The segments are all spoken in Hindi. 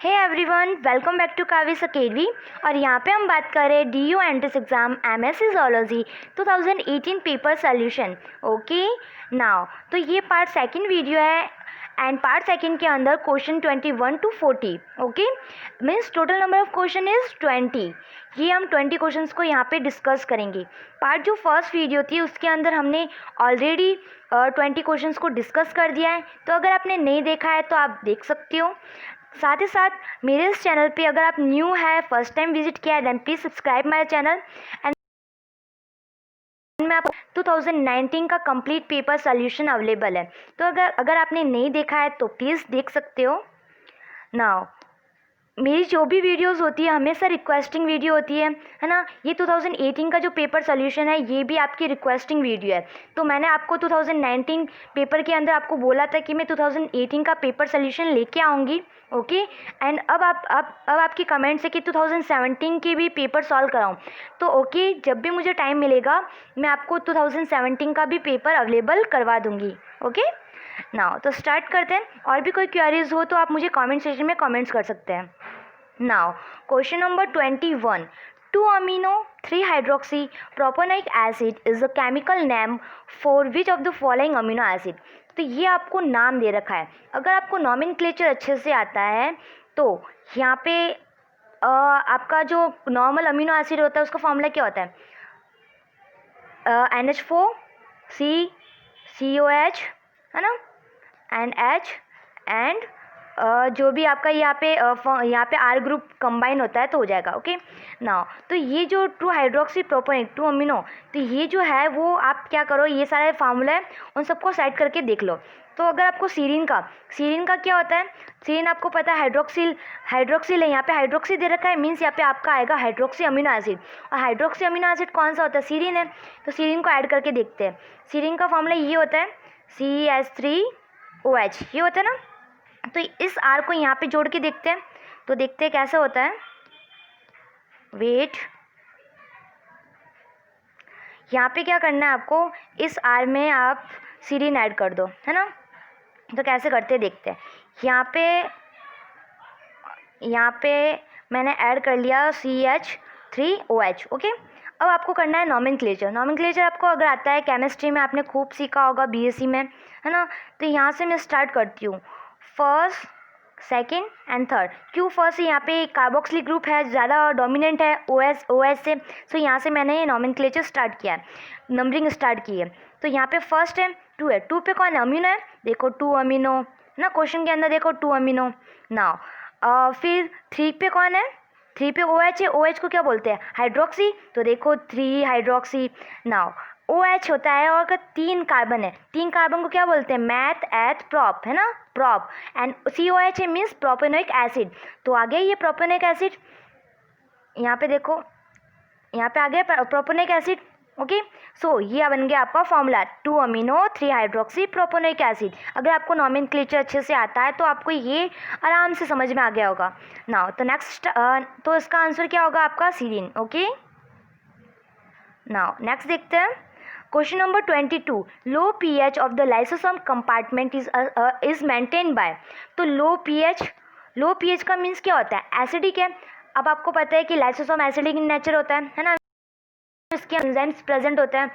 Hey everyone, welcome back to Kavis academy. और यहाँ पे हम बात कर रहे हैं D U entrance exam MSc zoology 2018 paper solution. Okay now, तो ये पार्ट सेकंड वीडियो है एंड पार्ट सेकंड के अंदर question 21 to 40। Okay, means total number of question is 20। ये हम 20 क्वेश्चंस को यहाँ पे डिस्कस करेंगे। पार्ट जो फर्स्ट वीडियो थी उसके अंदर हमने ऑलरेडी 20 क्वेश्चंस को डिस्कस कर दिया है, तो अगर आपने नहीं देखा है तो आप देख सकते हो। साथ ही साथ मेरे इस चैनल पे अगर आप न्यू है, फर्स्ट टाइम विजिट किया है, then please subscribe my channel and में आप 2019 का कंप्लीट पेपर सोल्यूशन अवेलेबल है। तो अगर आपने नहीं देखा है तो प्लीज़ देख सकते हो। नाउ, मेरी जो भी वीडियोस होती है हमेशा रिक्वेस्टिंग वीडियो होती है ना। ये 2018 का जो पेपर सोल्यूशन है ये भी आपकी रिक्वेस्टिंग वीडियो है। तो मैंने आपको 2019 पेपर के अंदर आपको बोला था कि मैं 2018 का पेपर सोल्यूशन लेके आऊँगी। ओके, एंड अब आपकी कमेंट्स है कि 2017 की भी पेपर सॉल्व कराऊँ। तो ओके, जब भी मुझे टाइम मिलेगा मैं आपको 2017 का भी पेपर अवेलेबल करवा दूँगी। ओके नाउ, तो स्टार्ट करते हैं। और भी कोई क्वेरीज हो तो आप मुझे कमेंट सेक्शन में कमेंट्स कर सकते हैं। Now, question number 21, 2-amino 3-hydroxy propionic acid is the chemical name for which of the following amino acid. तो ये आपको नाम दे रखा है। अगर आपको नॉमेनक्लेचर अच्छे से आता है तो यहाँ पे आपका जो नॉर्मल अमीनो एसिड होता है उसका फॉर्मूला क्या होता है? NH4 C COH है ना, एंड H एंड जो भी आपका यहाँ पे R ग्रुप कंबाइन होता है तो हो जाएगा। ओके नाउ, तो ये जो 2-हाइड्रोक्सी प्रोपोनिक 2-अमीनो, तो ये जो है वो आप क्या करो, ये सारे फार्मूला है उन सबको साइड करके देख लो। तो अगर आपको सीरीन का क्या होता है, सीरीन आपको पता है हाइड्रोक्सिल है, यहाँ पे हाइड्रोक्सी दे रखा है, मीन्स यहाँ पे आपका आएगा हाइड्रोक्सी अमीनो एसिड। और हाइड्रोक्सी अमीनो एसिड कौन सा होता है? सीरीन है। तो सीरीन को ऐड करके देखते हैं। सीरीन का फॉर्मूला ये होता है CH3OH, ये होता है ना। तो इस R को यहाँ पे जोड़ के देखते हैं, तो देखते हैं कैसे होता है। वेट, यहाँ पे क्या करना है आपको, इस R में आप सीरीन ऐड कर दो, है ना। तो कैसे करते हैं देखते हैं। यहाँ पे मैंने ऐड कर लिया CH3OH। ओके, अब आपको करना है नॉमेनक्लेचर आपको अगर आता है, केमिस्ट्री में आपने खूब सीखा होगा BSc में, है ना। तो यहाँ से मैं स्टार्ट करती हूँ, फर्स्ट, सेकेंड एंड थर्ड। क्यों फर्स्ट? यहाँ पे कार्बोक्सिलिक ग्रुप है, ज़्यादा डोमिनेंट है OS से, सो यहाँ से मैंने नॉमेनक्लेचर स्टार्ट किया है, नंबरिंग स्टार्ट की है। तो यहाँ पे फर्स्ट है 2 है, 2 पे कौन है? अमीनो है, देखो 2 अमीनो ना, क्वेश्चन के अंदर देखो 2 अमीनो। नाउ फिर 3 पे कौन है? 3 पे OH है, OH को क्या बोलते हैं? हाइड्रोक्सी, तो देखो 3-हाइड्रोक्सी। नाउ OH होता है और 3 कार्बन है, 3 कार्बन को क्या बोलते हैं? मैथ एथ प्रोप, है ना, प्रोप। एंड COH है, मीन्स प्रोपेनोइक एसिड। तो आ गया ये प्रोपेनोइक एसिड, यहाँ पे देखो, यहाँ पे आ गया प्रोपेनोइक एसिड। ओके, सो ये बन गया आपका फॉर्मूला 2-अमीनो 3-हाइड्रोक्सी प्रोपेनोइक एसिड। अगर आपको नॉमेनक्लेचर अच्छे से आता है तो आपको ये आराम से समझ में आ गया होगा। नाउ तो नेक्स्ट, तो इसका आंसर क्या होगा आपका? सीरीन। ओके, नाउ नेक्स्ट देखते हैं। Question number 22, low pH of the lysosome compartment is maintain by. तो लो pH का मीन्स क्या होता है? एसिडिक है। अब आपको पता है कि लाइसोसोम एसिडिक इन नेचर होता है ना, इसके एंजाइम्स प्रेजेंट होते हैं।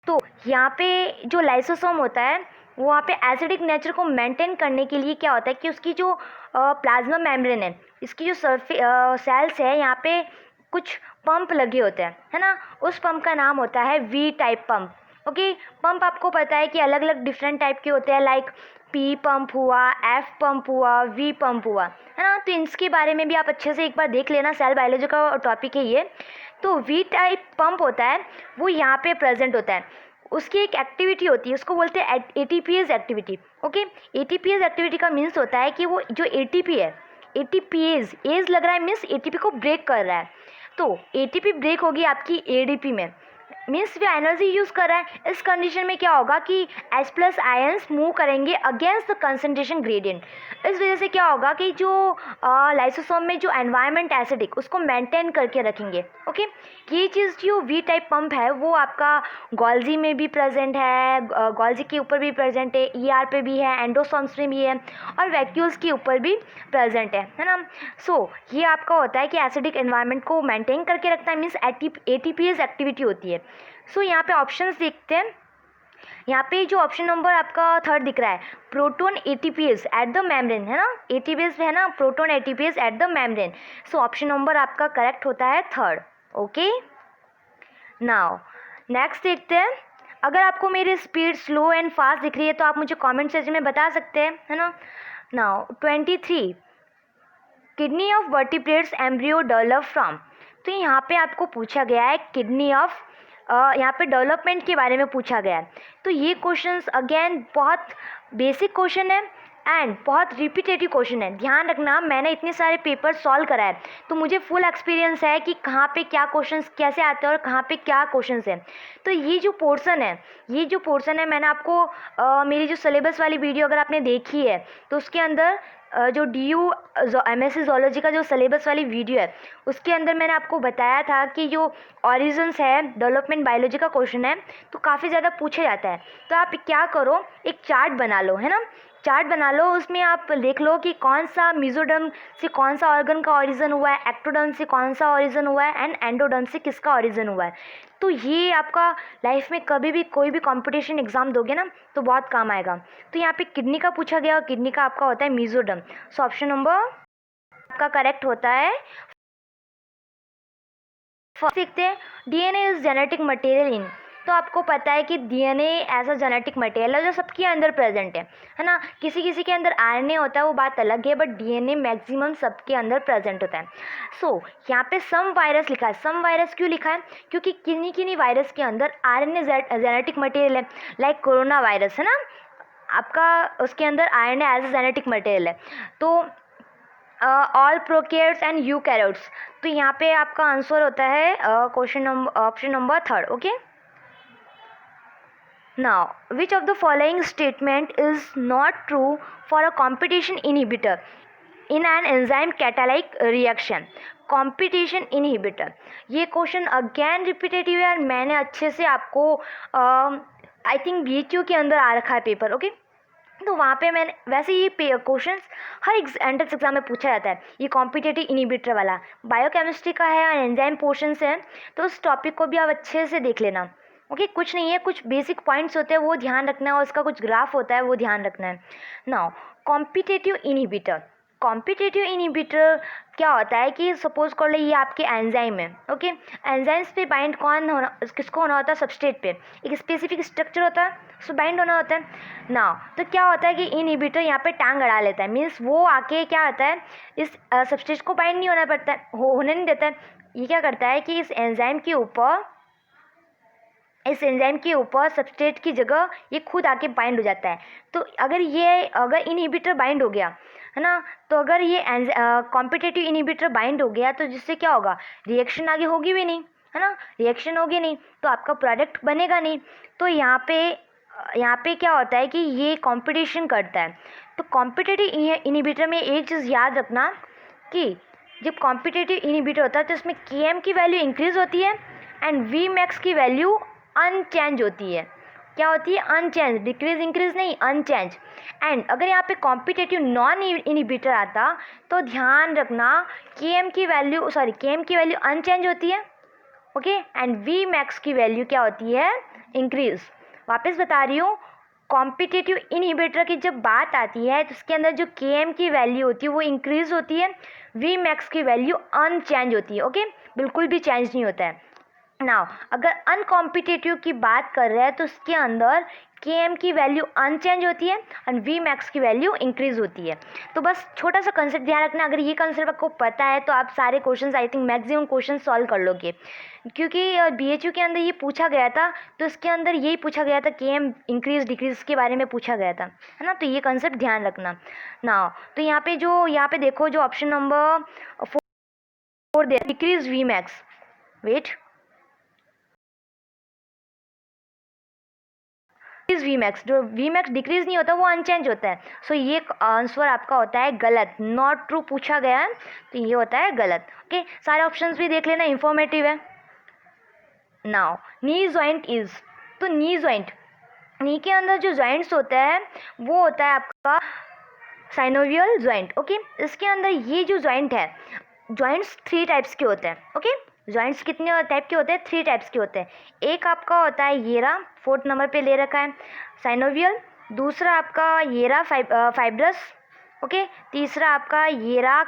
तो यहाँ पे जो लाइसोसोम होता है वो वहाँ पे एसिडिक नेचर को मेंटेन करने के लिए क्या होता है कि उसकी जो प्लाज्मा मेम्ब्रेन है, इसकी जो सेल्स है, यहाँ पे कुछ पंप लगे होते हैं, है ना। उस पंप का नाम होता है V type pump. Okay, pump आपको पता है कि अलग अलग डिफरेंट टाइप के होते हैं, लाइक P पंप हुआ, F पंप हुआ, V पंप हुआ, है ना। तो इसके बारे में भी आप अच्छे से एक बार देख लेना, सेल बायोलॉजी का टॉपिक है ये। तो V टाइप पंप होता है वो यहाँ पे प्रेजेंट होता है, उसकी एक एक्टिविटी होती है, उसको बोलते हैं ATPase activity. Okay, ATPase activity का मीन्स होता है कि वो जो ATP है, ATPase एज लग रहा है, मीन्स ATP को ब्रेक कर रहा है। तो ATP ब्रेक होगी आपकी ADP में, मीन्स वो एनर्जी यूज़ कर रहा है। इस कंडीशन में क्या होगा कि H प्लस आयंस मूव करेंगे अगेंस्ट द कंसंट्रेशन ग्रेडियंट। इस वजह से क्या होगा कि जो लाइसोसोम में जो एनवायरनमेंट एसिडिक उसको मेंटेन करके रखेंगे। ओके, ये चीज़ जो वी टाइप पंप है वो आपका गोल्जी में भी प्रेजेंट है, गोल्जी के ऊपर भी प्रेजेंट है, ER पे भी है, एंडोसोम्स में भी है और वैक्यूल्स के ऊपर भी प्रेजेंट है ना। सो ये आपका होता है कि एसिडिक एनवायरनमेंट को मेंटेन करके रखता है, मीन्स ATPase एक्टिविटी होती है। सो यहाँ पे ऑप्शंस देखते हैं। यहाँ पे जो ऑप्शन नंबर आपका थर्ड दिख रहा है, proton ATPase at the membrane, है ना, ATPase है ना, proton ATPase at the membrane. So option number आपका करेक्ट होता है थर्ड। ओके, नाउ नेक्स्ट देखते हैं। अगर आपको मेरी स्पीड स्लो एंड फास्ट दिख रही है तो आप मुझे कमेंट सेक्शन में बता सकते हैं, है ना। Now 23, kidney of vertebrates embryo develop from. तो यहाँ पे आपको पूछा गया है किडनी ऑफ, यहाँ पे डेवलपमेंट के बारे में पूछा गया है। तो ये क्वेश्चंस अगेन बहुत बेसिक क्वेश्चन है एंड बहुत रिपीटेटिव क्वेश्चन है। ध्यान रखना, मैंने इतने सारे पेपर सॉल्व करा है तो मुझे फुल एक्सपीरियंस है कि कहाँ पे क्या क्वेश्चंस कैसे आते हैं और कहाँ पे क्या क्वेश्चंस हैं। तो ये जो पोर्शन है मैंने आपको मेरी जो सिलेबस वाली वीडियो अगर आपने देखी है तो उसके अंदर जो DU MSc ज़ूलॉजी का जो सिलेबस वाली वीडियो है उसके अंदर मैंने आपको बताया था कि जो ऑरिजन्स है डेवलपमेंट बायोलॉजी का क्वेश्चन है तो काफ़ी ज़्यादा पूछा जाता है। तो आप क्या करो, एक चार्ट बना लो, है ना, चार्ट बना लो, उसमें आप देख लो कि कौन सा मेसोडर्म से कौन सा ऑर्गन का ऑरिजन हुआ है, एक्टोडर्म से कौन सा ऑरिजन हुआ है एंड एंडोडर्म से किसका ऑरिजन हुआ है। तो ये आपका लाइफ में कभी भी कोई भी कंपटीशन एग्जाम दोगे ना तो बहुत काम आएगा। तो यहाँ पे किडनी का पूछा गया और किडनी का आपका होता है मेसोडर्म। सो ऑप्शन नंबर आपका करेक्ट होता है। फर्स्ट देखते हैं, DNA is genetic material in. तो आपको पता है कि DNA ऐसा जेनेटिक मटेरियल है जो सबके अंदर प्रेजेंट है ना। किसी किसी के अंदर RNA होता है वो बात अलग है, बट DNA मैक्सिमम सबके अंदर प्रेजेंट होता है। सो यहाँ पे सम वायरस लिखा है। सम वायरस क्यों लिखा है? क्योंकि किन्हीं किन्हीं वायरस के अंदर RNA जेनेटिक मटेरियल है, लाइक कोरोना वायरस है ना, आपका उसके अंदर RNA as a genetic material है। तो ऑल प्रोकैरियोट्स एंड यूकैरियोट्स। तो यहाँ पे आपका आंसर होता है question number option number third. Okay, now which of the following statement is not true for a competition inhibitor in an enzyme catalytic reaction. Competition inhibitor, ये क्वेश्चन अगेन रिपीटेटिव है और मैंने अच्छे से आपको आई थिंक BHU के अंदर आ रखा है पेपर। ओके, तो वहाँ पे मैंने वैसे ये क्वेश्चंस हर एंट्रेंस एग्जाम में पूछा जाता है। ये कॉम्पिटिटिव इनहिबिटर वाला बायोकेमिस्ट्री का है और एंजाइम पोर्शन से है, तो उस टॉपिक को भी आप अच्छे से देख लेना। ओके, कुछ नहीं है, कुछ बेसिक पॉइंट्स होते हैं वो ध्यान रखना है और उसका कुछ ग्राफ होता है वो ध्यान रखना है। Now competitive inhibitor, competitive inhibitor क्या होता है कि सपोज कर लो ये आपके एंजाइम है। ओके, एंजाइम्स पे बाइंड कौन होना, किसको होना होता है? सबस्ट्रेट पे एक स्पेसिफिक स्ट्रक्चर होता है, उसको बाइंड होना होता है ना। तो क्या होता है कि इनहिबिटर यहाँ पे टांग अड़ा लेता है, मीन्स वो आके क्या होता है इस सबस्ट्रेट को बाइंड नहीं होना पड़ता है, होने नहीं देता है। ये क्या करता है कि इस एंजाइम के ऊपर सबस्ट्रेट की जगह ये खुद आके बाइंड हो जाता है। तो अगर इनहिबिटर बाइंड हो गया है ना, तो अगर ये कॉम्पिटिटिव इनहिबिटर बाइंड हो गया तो जिससे क्या होगा, रिएक्शन आगे होगी भी नहीं, है ना, रिएक्शन होगी नहीं तो आपका प्रोडक्ट बनेगा नहीं। तो यहाँ पे क्या होता है कि ये कंपटीशन करता है। तो कॉम्पिटिटिव इनहिबिटर में एक चीज़ याद रखना कि जब कॉम्पिटिटिव इनहिबिटर होता है तो इसमें Km की वैल्यू इंक्रीज होती है एंड Vmax की वैल्यू अनचेंज होती है। क्या होती है? अनचेंज, डिक्रीज इंक्रीज नहीं, अनचेंज। एंड अगर यहाँ पे कॉम्पिटिटिव नॉन इनहिबिटर आता तो ध्यान रखना Km की वैल्यू अनचेंज होती है। ओके, एंड Vmax की वैल्यू क्या होती है? इंक्रीज। वापस बता रही हूँ, कॉम्पिटिटिव इनहिबिटर की जब बात आती है तो उसके अंदर जो Km की वैल्यू होती है वो इंक्रीज होती है, Vmax की वैल्यू अनचेंज होती है। ओके, बिल्कुल भी चेंज नहीं होता है। नाउ अगर अनकॉम्पिटिटिव की बात कर रहे हैं तो उसके अंदर Km की वैल्यू अनचेंज होती है एंड Vmax की वैल्यू इंक्रीज होती है। तो बस छोटा सा कंसेप्ट ध्यान रखना, अगर ये कंसेप्ट आपको पता है तो आप सारे questions I think maximum question solve कर लोगे, क्योंकि BHU के अंदर ये पूछा गया था तो इसके अंदर यही पूछा गया था, Km इंक्रीज डिक्रीज के बारे में पूछा गया था, है ना। तो ये कंसेप्ट ध्यान रखना ना। तो यहाँ पे देखो जो option number 4 decrease Vmax, wait V max, जो वी मैक्स डिक्रीज नहीं होता वो अनचेंज होता है। सो ये आंसर आपका होता है गलत, नॉट ट्रू पूछा गया है तो ये होता है गलत। ओके, सारे ऑप्शंस भी देख लेना, इंफॉर्मेटिव है। नाउ नी जॉइंट इज, तो नी जॉइंट, नी के अंदर जो जॉइंट्स होता है वो होता है आपका साइनोवियल जॉइंट। ओके, इसके अंदर ये जो जॉइंट है, जॉइंट्स 3 टाइप्स के होते हैं। ओके, जॉइंट्स कितने टाइप के होते हैं? 3 टाइप्स के होते हैं। एक आपका होता है ये रहा, 4th नंबर पे ले रखा है, साइनोवियल। दूसरा आपका ये रहा फाइब्रस। ओके, तीसरा आपका ये रहा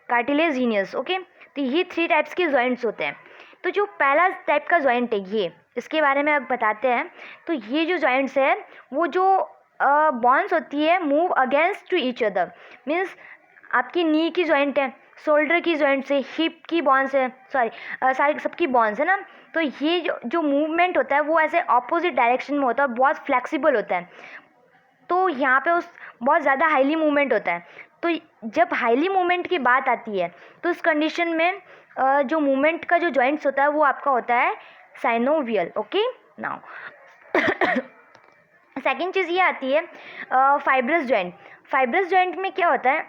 कार्टिलेजिनियस। ओके, तो ये 3 टाइप्स के जॉइंट्स होते हैं। तो जो पहला टाइप का जॉइंट है ये, इसके बारे में अब बताते हैं। तो ये जो जॉइंट्स है वो जो बॉन्स होती है move against to each other, means आपकी नी की जॉइंट है, शोल्डर की जॉइंट से, हिप की बॉन्स है, सारी सबकी बॉन्स है ना। तो ये जो मूवमेंट होता है वो ऐसे ऑपोजिट डायरेक्शन में होता है और बहुत फ्लेक्सिबल होता है। तो यहाँ पे उस बहुत ज़्यादा हाईली मूवमेंट होता है। तो जब हाईली मूवमेंट की बात आती है तो इस कंडीशन में जो मूवमेंट का जो जॉइंट्स होता है वो आपका होता है साइनोवियल। ओके, नाउ सेकेंड चीज़ ये आती है फाइब्रस जॉइंट। फाइब्रस जॉइंट में क्या होता है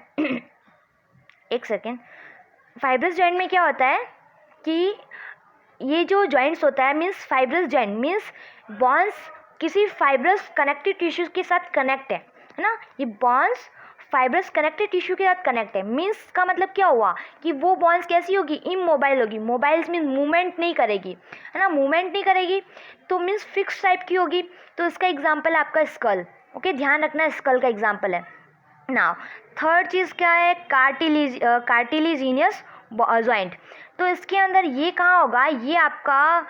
एक सेकेंड, फाइब्रस जॉइंट में क्या होता है कि ये जो जॉइंट्स होता है means fibrous joint means bones किसी फाइब्रस कनेक्टिव टिश्यूज के साथ कनेक्ट है ना। ये बॉन्स फाइब्रस कनेक्टिव टिश्यू के साथ कनेक्ट है, मीन्स का मतलब क्या हुआ कि वो बॉन्स कैसी होगी? इमोबाइल होगी। मोबाइल्स मीन्स मूवमेंट नहीं करेगी, है ना, मूवमेंट नहीं करेगी तो मीन्स फिक्स टाइप की होगी। तो इसका एग्जाम्पल आपका स्कल। ओके, ध्यान रखना, स्कल का एग्जाम्पल है। नाउ थर्ड चीज़ क्या है? Cartilaginous joint. तो इसके अंदर ये कहाँ होगा? ये आपका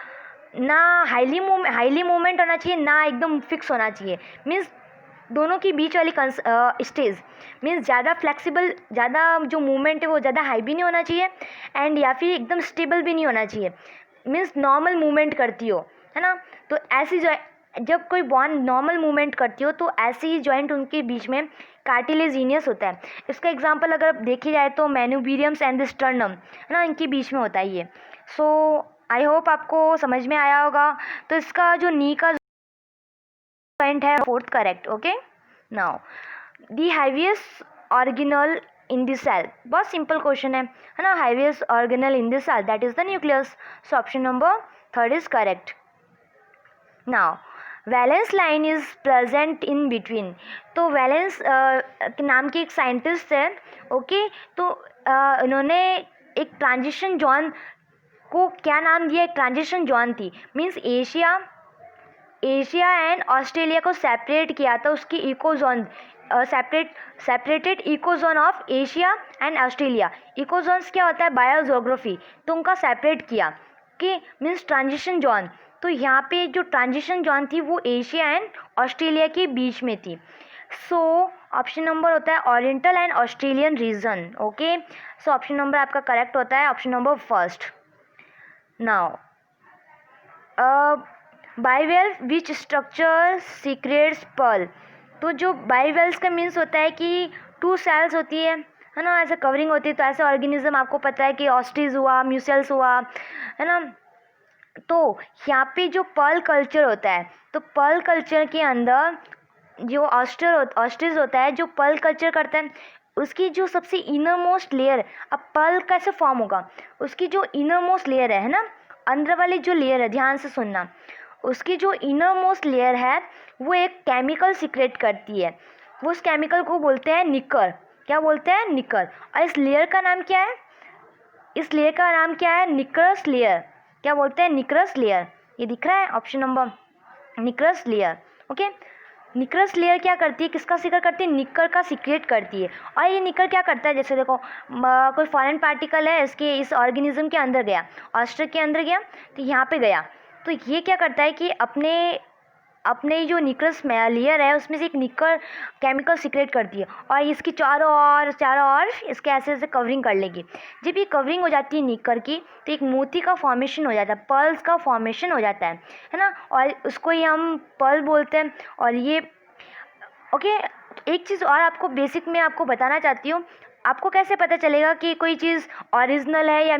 ना हाईली मूवमेंट होना चाहिए ना एकदम फिक्स होना चाहिए, मीन्स दोनों की बीच वाली स्टेज, मीन्स ज़्यादा फ्लेक्सिबल, ज़्यादा जो मूवमेंट है वो ज़्यादा हाई भी नहीं होना चाहिए एंड या फिर एकदम स्टेबल भी नहीं होना चाहिए, मीन्स नॉर्मल मूवमेंट करती हो, है ना। तो ऐसी जब कोई बॉन्ड नॉर्मल मूवमेंट करती हो तो ऐसे ही जॉइंट उनके बीच में कार्टिलेजिनियस होता है। इसका एग्जांपल अगर देखी जाए तो मैन्यूबीरियम्स एंड द स्टर्नम, है ना, इनके बीच में होता है ये। सो आई होप आपको समझ में आया होगा। तो इसका जो नी का पॉइंट है 4th correct. Okay, now the heaviest organelle in the cell, बहुत सिंपल क्वेश्चन है ना। Heaviest organelle in the cell that is the nucleus. So option number 3rd is correct. Now valence line is present in between. तो वैलेंस नाम के एक साइंटिस्ट है। ओके, तो इन्होंने एक ट्रांजिशन जोन को क्या नाम दिया? एक ट्रांजिशन जोन थी, मीन्स एशिया एंड ऑस्ट्रेलिया को सेपरेट किया था, उसकी ecozone separated ecozone of Asia and Australia. Ecozones क्या होता है? बायोजोग्राफी। तो उनका सेपरेट किया कि मीन्स ट्रांजिशन जोन। तो यहाँ पे जो ट्रांजिशन जोन थी वो एशिया एंड ऑस्ट्रेलिया के बीच में थी। सो ऑप्शन नंबर होता है oriental and Australian region. Okay, so option number आपका करेक्ट होता है option number 1st। Now bivalve which structure secretes pearl. तो जो बाइवेल्स का मीन्स होता है कि 2 सेल्स होती है ना, ऐसे कवरिंग होती है। तो ऐसे ऑर्गेनिज्म आपको पता है कि ऑस्ट्रीज हुआ, म्यूसेल्स हुआ, है ना। तो यहाँ पे जो पर्ल कल्चर होता है, तो पर्ल कल्चर के अंदर जो ऑस्ट्रिज होता है, जो पर्ल कल्चर करता है, उसकी जो सबसे इनर मोस्ट लेयर, अब पर्ल कैसे फॉर्म होगा? उसकी जो इनर मोस्ट लेयर है ना, अंदर वाली जो लेयर है, ध्यान से सुनना, उसकी जो इनर मोस्ट लेयर है वो एक केमिकल सीक्रेट करती है। वो उस केमिकल को बोलते हैं निकर। क्या बोलते हैं? निकर। और इस लेयर का नाम क्या है? इस लेयर का नाम क्या है? Nacreous layer. क्या बोलते हैं? Nacreous layer. ये दिख रहा है option number, nacreous layer. Okay, nacreous layer क्या करती है? किसका सीक्रेट करती है? निकर का सीक्रेट करती है। और ये निकर क्या करता है? जैसे देखो कोई फॉरेन पार्टिकल है इसके इस ऑर्गेनिज्म के अंदर गया, ऑस्ट्रिच के अंदर गया, तो यहाँ पे गया, तो ये क्या करता है कि अपने जो निकरस लेयर है उसमें से एक निकर केमिकल सीक्रेट करती है और इसकी चारों ओर इसके ऐसे ऐसे कवरिंग कर लेगी। जब ये कवरिंग हो जाती है निकर की तो एक मोती का फॉर्मेशन हो जाता है, पर्ल्स का फॉर्मेशन हो जाता है ना, और उसको ही हम पर्ल बोलते हैं। और ये ओके, एक चीज़ और आपको बेसिक में आपको बताना चाहती हूँ, आपको कैसे पता चलेगा कि कोई चीज़ ओरिजिनल है या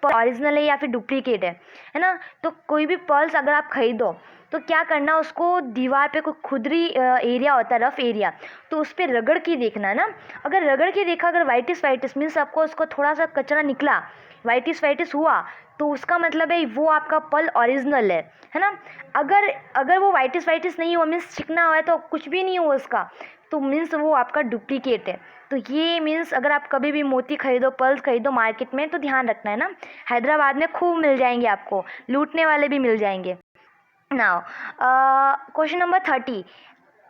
ओरिजिनल है या फिर डुप्लीकेट है ना। तो कोई भी पर्ल्स अगर आप खरीदो तो क्या करना, उसको दीवार पे कोई खुदरी एरिया होता है, रफ एरिया, तो उस पर रगड़ के देखना है ना। अगर रगड़ के देखा, अगर वाइटिस वाइटिस मीन्स आपको उसको थोड़ा सा कचरा निकला, वाइटिस वाइटिस हुआ, तो उसका मतलब है वो आपका पल ओरिजिनल है ना। अगर अगर वो वाइटिस वाइटिस नहीं हुआ मीन्स चिकना हुआ है तो कुछ भी नहीं हुआ उसका, तो मीन्स वो आपका डुप्लीकेट है। तो ये मीन्स अगर आप कभी भी मोती खरीदो, पर्ल्स खरीदो मार्केट में, तो ध्यान रखना है ना। हैदराबाद में खूब मिल जाएंगे आपको, लूटने वाले भी मिल जाएंगे। Now question number 30,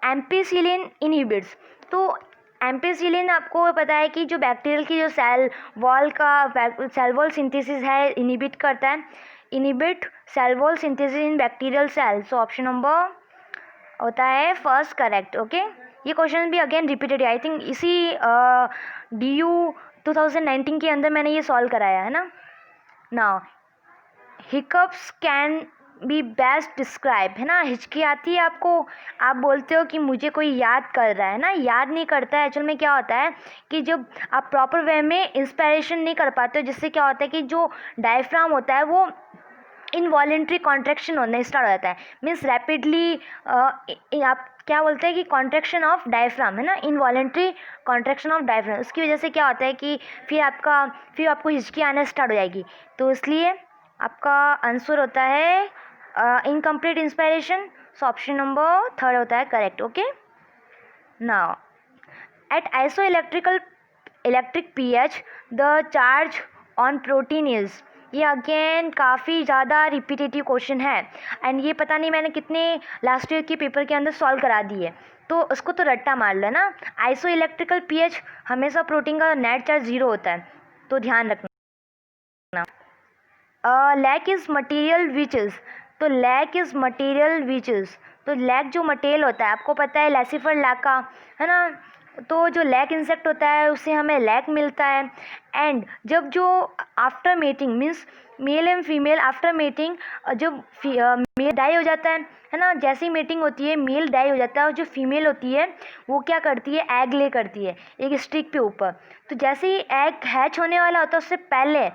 ampicillin inhibits. तो एम्पिसिलिन आपको पता है कि जो बैक्टीरियल की जो सेल वॉल सिंथेसिस है इनहिबिट करता है, inhibit cell wall synthesis in bacterial cell. So option number होता है फर्स्ट करेक्ट। ओके, ये क्वेश्चन भी अगेन रिपीटेड है, आई थिंक इसी DU 2019 के अंदर मैंने ये सॉल्व कराया है ना। Now hiccups can be best describe, है ना। हिचकी आती है आपको, आप बोलते हो कि मुझे कोई याद कर रहा है ना, याद नहीं करता है। एक्चुअल में क्या होता है कि जब आप प्रॉपर वे में इंस्पायरेशन नहीं कर पाते हो, जिससे क्या होता है कि जो डायफ्राम होता है वो इनवॉलेंट्री कॉन्ट्रैक्शन होने स्टार्ट हो जाता है, मीन्स रैपिडली आप क्या बोलते हैं कि कॉन्ट्रैक्शन ऑफ डायफ्राम, है ना, इनवॉलेंट्री कॉन्ट्रैक्शन ऑफ डायफ्राम। उसकी वजह से क्या होता है कि फिर आपको हिचकी आना स्टार्ट हो जाएगी। तो इसलिए आपका आंसर होता है इनकम्प्लीट इंस्पायरेशन। सो ऑप्शन नंबर 3 होता है correct. Okay, now at electric pH the charge on protein is. ये अगेन काफ़ी ज़्यादा रिपीटेटिव क्वेश्चन है, एंड ये पता नहीं मैंने कितने लास्ट ईयर के पेपर के अंदर सॉल्व करा दिए, तो उसको तो रट्टा मार लो ना। आइसो इलेक्ट्रिकल pH हमेशा प्रोटीन का नेट चार्ज 0 होता है, तो ध्यान रखना। Lac is material which is, तो lac is material which is, तो लैक जो मटेरियल होता है आपको पता है लैसिफर लैका, है ना। तो जो लैक इंसेक्ट होता है उससे हमें लैक मिलता है। एंड जब जो after mating means male and female after mating, जब मेल डाई हो जाता है ना, जैसी मीटिंग होती है मेल डाई हो जाता है, और जो फीमेल होती है वो क्या करती है, एग ले करती है एक स्टिक पे ऊपर। तो जैसे ही एग हैच होने वाला होता है उससे पहले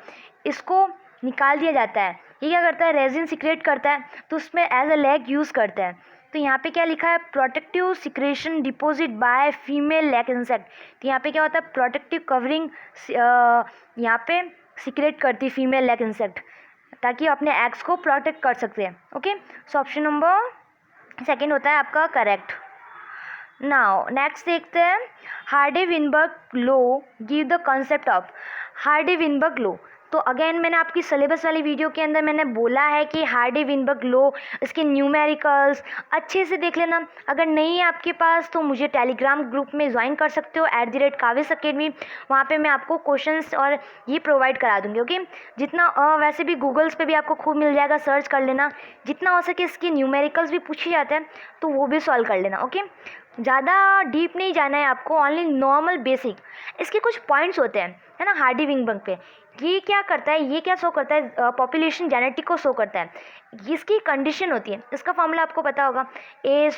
इसको निकाल दिया जाता है। ये क्या करता है, रेजिन सिक्रेट करता है, तो उसमें एज अ लैग यूज़ करता है। तो यहाँ पे क्या लिखा है, protective secretion deposit by female lac insect. तो यहाँ पे क्या होता है, प्रोटेक्टिव कवरिंग यहाँ पे सिक्रेट करती फीमेल लैक इंसेक्ट, ताकि अपने एग्स को प्रोटेक्ट कर सकते हैं। ओके, सो ऑप्शन नंबर 2 होता है आपका करेक्ट। नाउ नेक्स्ट देखते हैं, Hardy Weinberg law give the concept of. Hardy Weinberg law, तो अगेन मैंने आपकी सिलेबस वाली वीडियो के अंदर मैंने बोला है कि हार्डी विनबर्ग लॉ, इसके न्यूमेरिकल्स अच्छे से देख लेना। अगर नहीं है आपके पास तो मुझे टेलीग्राम ग्रुप में ज्वाइन कर सकते हो @काविस अकेडमी, वहाँ पे मैं आपको क्वेश्चंस और ये प्रोवाइड करा दूँगी। ओके, जितना वैसे भी गूगल्स पे भी आपको खूब मिल जाएगा, सर्च कर लेना, जितना हो सके इसके न्यूमेरिकल्स भी पूछे जाते हैं तो वो भी सॉल्व कर लेना। ओके, ज़्यादा डीप नहीं जाना है आपको, ओनली नॉर्मल बेसिक इसके कुछ पॉइंट्स होते हैं, है ना। हार्डी विनबर्ग पे ये क्या करता है, ये क्या शो करता है, पॉपुलेशन जेनेटिक को शो करता है। इसकी कंडीशन होती है, इसका फॉर्मूला आपको पता होगा, A²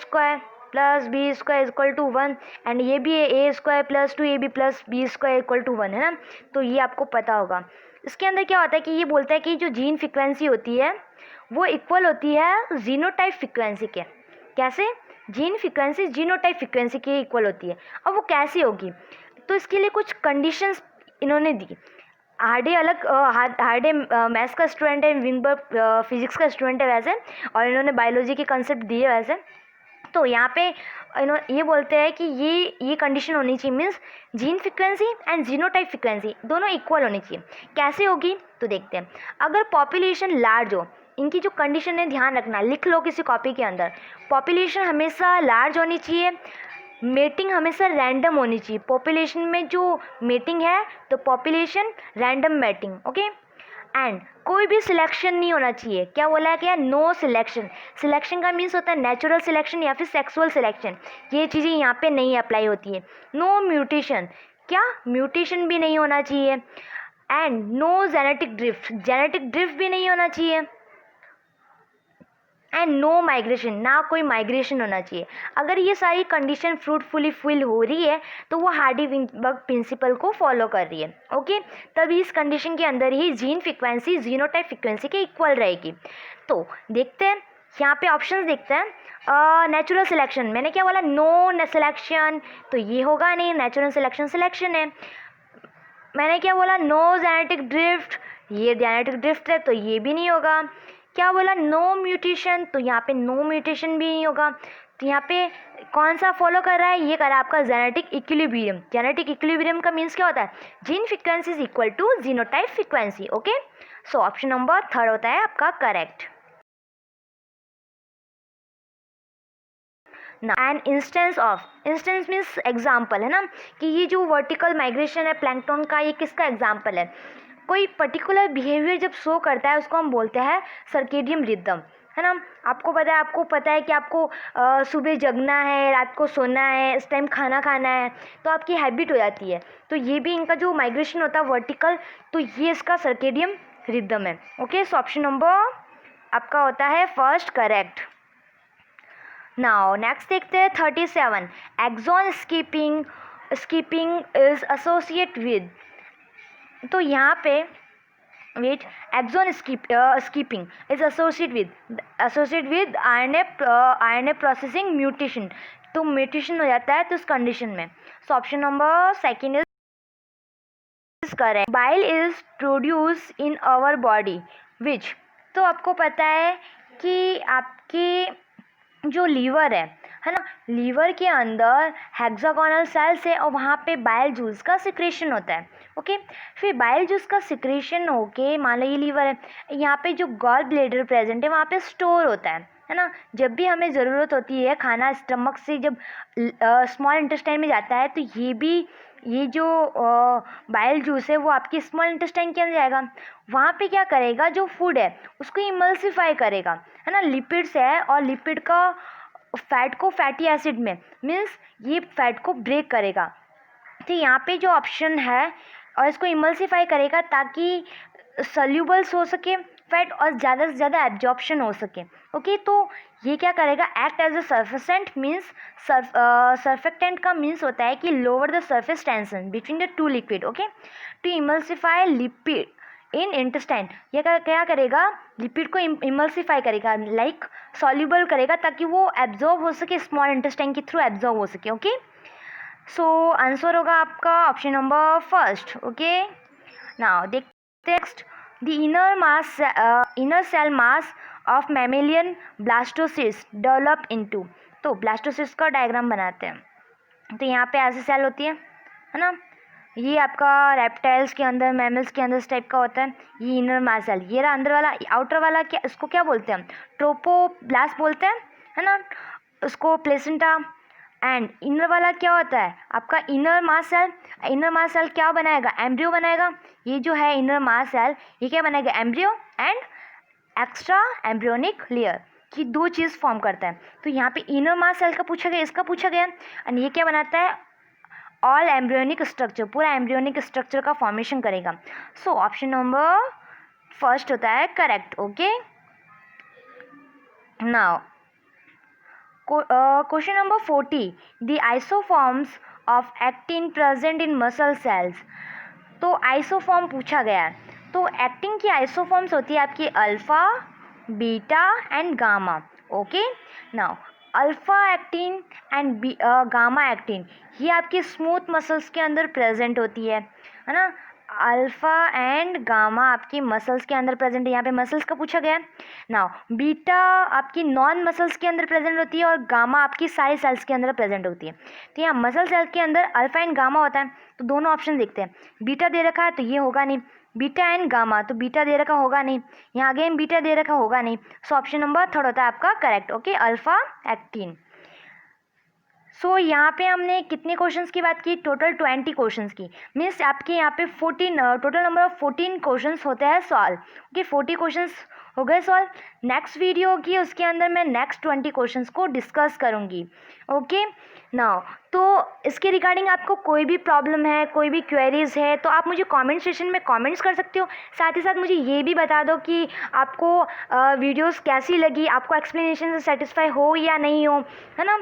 + B² = 1, एंड ये भी है A² + 2AB + B² = 1, है ना। तो ये आपको पता होगा। इसके अंदर क्या होता है कि ये बोलता है कि जो जीन फ्रिक्वेंसी होती है वो इक्वल होती है जीनोटाइप फ्रिक्वेंसी के। कैसे, जीन फ्रिक्वेंसी जीनोटाइप फ्रिक्वेंसी के इक्वल होती है। अब वो कैसी होगी, तो इसके लिए कुछ कंडीशंस इन्होंने दी। हार्डे हार्डे मैथ्स का स्टूडेंट है, विनबर्ग फिजिक्स का स्टूडेंट है वैसे, और इन्होंने बायोलॉजी के कंसेप्ट दिए वैसे। तो यहाँ पे ये बोलते हैं कि ये कंडीशन होनी चाहिए, means gene frequency and genotype frequency दोनों इक्वल होनी चाहिए। कैसे होगी तो देखते हैं। अगर पॉपुलेशन लार्ज हो, इनकी जो कंडीशन है ध्यान रखना, लिख लो किसी कॉपी के अंदर। पॉपुलेशन हमेशा लार्ज होनी चाहिए, मेटिंग हमेशा रैंडम होनी चाहिए। पॉपुलेशन में जो मेटिंग है तो population random mating. Okay, and कोई भी सिलेक्शन नहीं होना चाहिए। क्या बोला है, क्या, नो सिलेक्शन। सिलेक्शन का मीन्स होता है नेचुरल सिलेक्शन या फिर सेक्सुअल सिलेक्शन, ये चीज़ें यहाँ पे नहीं अप्लाई होती है। नो म्यूटेशन, क्या म्यूटेशन भी नहीं होना चाहिए, एंड नो जेनेटिक ड्रिफ्ट भी नहीं होना चाहिए, एंड नो माइग्रेशन, ना कोई माइग्रेशन होना चाहिए। अगर ये सारी कंडीशन फ्रूटफुली फुल हो रही है तो वो हार्डी विनबर्ग प्रिंसिपल को फॉलो कर रही है। ओके, तभी इस कंडीशन के अंदर ही जीन फ्रिक्वेंसी जीनोटाइप फ्रिक्वेंसी के इक्वल रहेगी। तो देखते हैं यहाँ पे ऑप्शंस देखते हैं। नेचुरल सिलेक्शन, मैंने क्या बोला, नो सिलेक्शन, तो ये होगा नहीं, नेचुरल सिलेक्शन सिलेक्शन है। मैंने क्या बोला, नो जेनेटिक ड्रिफ्ट, ये जेनेटिक ड्रिफ्ट है तो ये भी नहीं होगा। क्या बोला, नो म्यूटेशन, तो यहाँ पे नो म्यूटेशन भी नहीं होगा। तो यहाँ पे कौन सा फॉलो कर रहा है, ये कर रहा है आपका जेनेटिक इक्विलिब्रियम। जेनेटिक इक्विलिब्रियम का मीन्स क्या होता है, gene frequency is equal to genotype frequency. Okay, so option number 3 होता है आपका correct. An instance of, instance means example है ना, कि ये जो वर्टिकल माइग्रेशन है प्लैंकटन का, ये किसका एग्जाम्पल है। कोई पर्टिकुलर बिहेवियर जब शो करता है उसको हम बोलते हैं सर्केडियन रिदम, है ना। आपको पता है कि आपको सुबह जगना है, रात को सोना है, इस टाइम खाना खाना है, तो आपकी हैबिट हो जाती है। तो ये भी इनका जो माइग्रेशन होता है वर्टिकल, तो ये इसका सर्केडियन रिदम है। ओके, सो ऑप्शन नंबर आपका होता है फर्स्ट करेक्ट। नाउ नेक्स्ट देखते हैं 37, exon skipping is associate with, तो यहाँ पे wait, exon skipping is associate with RNA processing mutation, तो म्यूटेशन हो जाता है तो इस कंडीशन में। So option number second is correct. Bile is produce in our body which, तो आपको पता है कि आपके जो लीवर है ना, लीवर के अंदर हेक्सागोनल सेल्स है और वहाँ पे बाइल जूस का सिक्रेशन होता है। ओके, फिर बाइल जूस का सिक्रेशन होके, मान लो ये लीवर है, यहाँ पे जो गॉल ब्लैडर प्रेजेंट है वहाँ पे स्टोर होता है ना। जब भी हमें ज़रूरत होती है खाना स्टमक से जब स्मॉल इंटेस्टाइन में जाता है, तो ये जो बाइल जूस है वो आपकी स्मॉल इंटेस्टाइन के अंदर जाएगा। वहाँ पे क्या करेगा, जो फूड है उसको इमल्सिफाई करेगा, है ना। लिपिड्स है और लिपिड का फैट को फैटी एसिड में, मीन्स ये फैट को ब्रेक करेगा। तो यहाँ पे जो ऑप्शन है, और इसको इमल्सिफाई करेगा ताकि सल्यूबल्स हो सके फैट और ज़्यादा से ज़्यादा एब्जॉर्प्शन हो सके। ओके, तो ये क्या करेगा, act as a surfactant, means surfactant का मीन्स होता है कि lower the surface tension between the two liquid. Okay, to emulsify lipid in intestine, ये क्या करेगा, लिपिड को इमल्सिफाई करेगा, लाइक सॉल्यूबल करेगा ताकि वो एब्जॉर्ब हो सके, स्मॉल इंटेस्टाइन के थ्रू एब्जॉर्ब हो सके। ओके, सो आंसर होगा आपका option number first. Okay, now देखते next, the inner cell mass of mammalian blastocyst develop into, तो ब्लास्टोसिस्ट का डायग्राम बनाते हैं। तो यहाँ पे ऐसी सेल होती है ना, ये आपका रेप्टाइल्स के अंदर, मैमल्स के अंदर इस टाइप का होता है। ये इनर मास सेल, ये रहा अंदर वाला, आउटर वाला क्या, इसको क्या बोलते हैं, ट्रोपोब्लास्ट बोलते हैं, है ना, उसको प्लेसेंटा। एंड इनर वाला क्या होता है आपका inner mass cell. Inner mass cell क्या बनाएगा, एम्ब्रियो बनाएगा। ये जो है इनर मास सेल, ये क्या बनाएगा, embryo and extra embryonic layer की दो चीज़ फॉर्म करता है। तो यहाँ पे इनर मास सेल का पूछा गया, इसका पूछा गया, एंड ये क्या बनाता है, ऑल एम्ब्रियोनिक स्ट्रक्चर, पूरा एम्ब्रियोनिक स्ट्रक्चर का फॉर्मेशन करेगा। सो ऑप्शन नंबर फर्स्ट होता है correct. Okay, now question number 40, the isoforms of actin present in muscle cells, तो आइसोफॉर्म पूछा गया है। तो एक्टिन की आइसोफॉर्म्स होती है आपकी alpha, beta and gamma. Okay, now alpha actin and gamma actin, ये आपकी स्मूथ मसल्स के अंदर प्रेजेंट होती है ना। अल्फ़ा एंड गामा आपकी मसल्स के अंदर प्रेजेंट है, यहाँ पे मसल्स का पूछा गया है। नाउ बीटा आपकी नॉन मसल्स के अंदर प्रेजेंट होती है और गामा आपकी सारी सेल्स के अंदर प्रेजेंट होती है। तो यहाँ मसल सेल के अंदर अल्फ़ा एंड गामा होता है। तो दोनों ऑप्शन देखते हैं, बीटा दे रखा है तो ये होगा नहीं, बीटा एंड गामा, तो बीटा दे रखा होगा नहीं, यहाँ अगेन बीटा दे रखा होगा नहीं। सो ऑप्शन नंबर 3 होता है आपका correct. Okay, alpha actin. So यहाँ पे हमने कितने क्वेश्चंस की बात की, टोटल 20 क्वेश्चंस की, मीन्स आपके यहाँ पे 14 टोटल नंबर ऑफ 14 क्वेश्चंस होते हैं सॉल्व। ओके, 40 क्वेश्चंस हो गए सॉल्व। नेक्स्ट वीडियो होगी उसके अंदर मैं नेक्स्ट 20 क्वेश्चंस को डिस्कस करूँगी। ओके, नाउ तो इसके रिगार्डिंग आपको कोई भी प्रॉब्लम है, कोई भी क्वेरीज है, तो आप मुझे कमेंट सेशन में कमेंट्स कर सकते हो। साथ ही साथ मुझे ये भी बता दो कि आपको वीडियोस कैसी लगी, आपको एक्सप्लेनेशन से सेटिस्फाई हो या नहीं हो, है ना,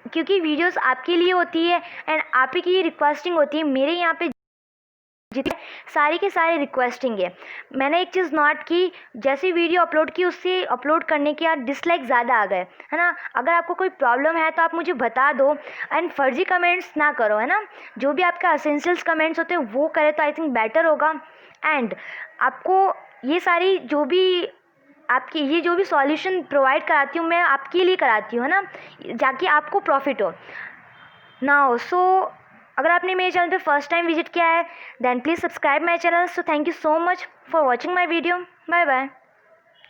क्योंकि वीडियोस आपके लिए होती है एंड आप ही की रिक्वेस्टिंग होती है। मेरे यहाँ पे जितने सारी के सारे रिक्वेस्टिंग है। मैंने एक चीज़ नोट की, जैसी वीडियो अपलोड की उससे अपलोड करने के बाद डिसलाइक ज़्यादा आ गए, है ना। अगर आपको कोई प्रॉब्लम है तो आप मुझे बता दो, एंड फर्जी कमेंट्स ना करो, है ना। जो भी आपका असेंशियल्स कमेंट्स होते हैं वो करे तो आई थिंक बेटर होगा। एंड आपको ये सारी जो भी आपकी ये जो भी सॉल्यूशन प्रोवाइड कराती हूँ मैं आपके लिए कराती हूँ, है ना, जाकि आपको प्रॉफिट हो। नाउ सो अगर आपने मेरे चैनल पे फर्स्ट टाइम विजिट किया है then please subscribe my channel. So thank you so much for watching my video. Bye bye.